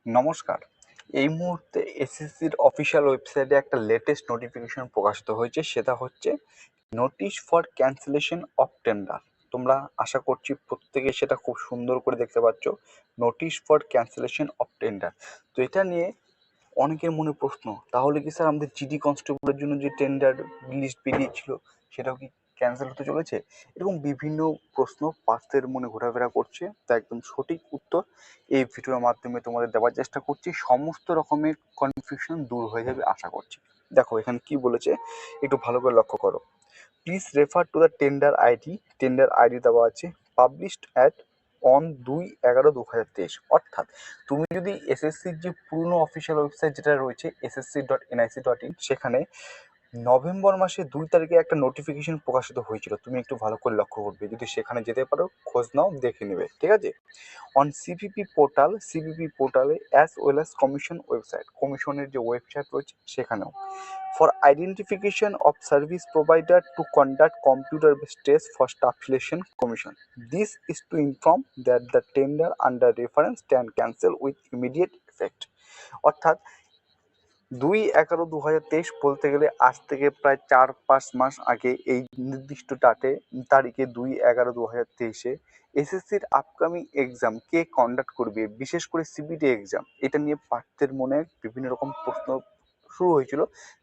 নমস্কার। এই মুহূর্তে এসএসসির অফিসিয়াল ওয়েবসাইটে একটা লেটেস্ট নোটিফিকেশন প্রকাশিত হয়েছে, সেটা হচ্ছে notice for cancellation of tender. তোমরা আশা করছি প্রত্যেকে সেটা খুব সুন্দর করে দেখতে পাচ্ছ, notice for cancellation of tender. তো এটা নিয়ে অনেকের মনে প্রশ্ন, তাহলে কি স্যার আমাদের জিডি কনস্টেবলের জন্য যে টেন্ডার লিস্ট বেরিয়েছিল সেটাও কি ক্যান্সেল হতে চলেছে? এরকম বিভিন্ন প্রশ্ন পার্থের মনে ঘোরাফেরা করছে। তা একদম সঠিক উত্তর এই ভিডিওর মাধ্যমে তোমাদের দেওয়ার চেষ্টা করছি। সমস্ত রকমের কনফিউশন দূর হয়ে যাবে আশা করছি। দেখো এখানে কি বলেছে, একটু ভালো করে লক্ষ্য করো। Please refer to the tender ID. Tender ID দেওয়া আছে, পাবলিশড অ্যাট অন 2/11/2023। অর্থাৎ তুমি যদি এসএসসির যে পুরনো অফিসিয়াল ওয়েবসাইট যেটা রয়েছে ssc.nic.in, সেখানে নভেম্বর মাসে 2 তারিখে একটা নোটিফিকেশন প্রকাশিত হয়েছিল। তুমি একটু ভালো করে লক্ষ্য করবে, যদি সেখানে যেতে পারো খোঁজ নাও, দেখে নেবে, ঠিক আছে? অন সিপিপি পোর্টালে as well as commission website, কমিশনের যে ওয়েবসাইট রয়েছে সেখানেও। For identification of service provider to conduct computer based test for staff selection commission, this is to inform that the tender under reference can cancel with immediate effect. অর্থাৎ 2/11/2023 বলতে গেলে আজ থেকে প্রায় 4-5 মাস আগে এই নির্দিষ্ট তারিখে 2/11/2023-এ এসএসসির আপকামিং এক্সাম কে কন্ডাক্ট করবে, বিশেষ করে সিবিটি এক্সাম, এটা নিয়ে পাঠ্যের মনে বিভিন্ন রকম প্রশ্ন শুরু হয়েছিল,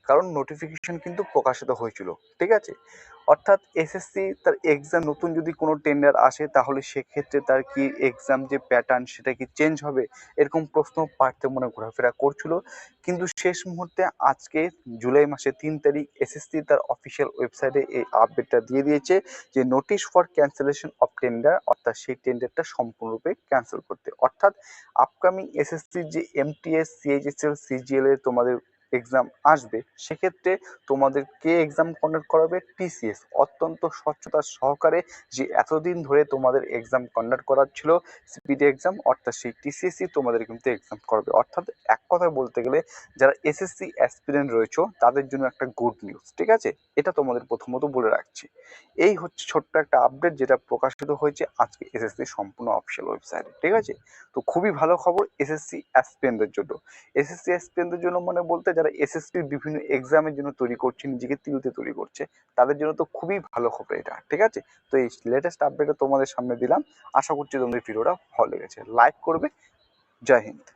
কারণ নোটিফিকেশন কিন্তু প্রকাশিত হয়েছিল, ঠিক আছে? অর্থাৎ এসএসসি তার এক্সাম নতুন যদি কোনো টেন্ডার আসে তাহলে সেক্ষেত্রে তার কি এক্সাম যে প্যাটার্ন সেটা কি চেঞ্জ হবে, এরকম প্রশ্ন পাঠ্যের মনে ঘোরাফেরা করছিল। কিন্তু শেষ মুহূর্তে আজকে জুলাই মাসের 3 তারিখ এসএসসি তার অফিসিয়াল ওয়েবসাইটে এই আপডেটটা দিয়ে দিয়েছে যে notice for cancellation of tender, অর্থাৎ সেই টেন্ডারটা সম্পূর্ণরূপে ক্যান্সেল করতে। অর্থাৎ আপকামিং এসএসসির যে এমটিএস, সিএইচএসএল, সিজিএল এর তোমাদের এক্সাম আসবে, সেক্ষেত্রে তোমাদের কে এক্সাম কন্ডাক্ট করাবে? টিসিএস। অত্যন্ত স্বচ্ছতা সহকারে যে এতদিন ধরে তোমাদের এক্সাম কন্ডাক্ট করাচ্ছিল সিপিটি এক্সাম, অর্থাৎ সেই টিসিএসই তোমাদের কিন্তু এক্সাম করবে। অর্থাৎ এক কথায় বলতে গেলে যারা এসএসসি অ্যাসপিরেন্ট রয়েছে তাদের জন্য একটা গুড নিউজ, ঠিক আছে? এটা তোমাদের প্রথমত বলে রাখছি। এই হচ্ছে ছোট্ট একটা আপডেট যেটা প্রকাশিত হয়েছে আজকে এসএসসি সম্পূর্ণ অফিসিয়াল ওয়েবসাইটে, ঠিক আছে? তো খুবই ভালো খবর এসএসসি অ্যাসপিরেন্টদের জন্য। এসএসসি অ্যাসপিরেন্টদের জন্য মানে বলতে যারা এসএসসির বিভিন্ন এক্সামের জন্য তৈরি করছে, নিজেকে তিরুতে তৈরি করছে, তাদের জন্য তো খুবই ভালো খবর এটা, ঠিক আছে? তো এই লেটেস্ট আপডেটটা তোমাদের সামনে দিলাম। আশা করছি তোমাদের ভিডিওটা ভালো লেগেছে, লাইক করবে। জয় হিন্দ।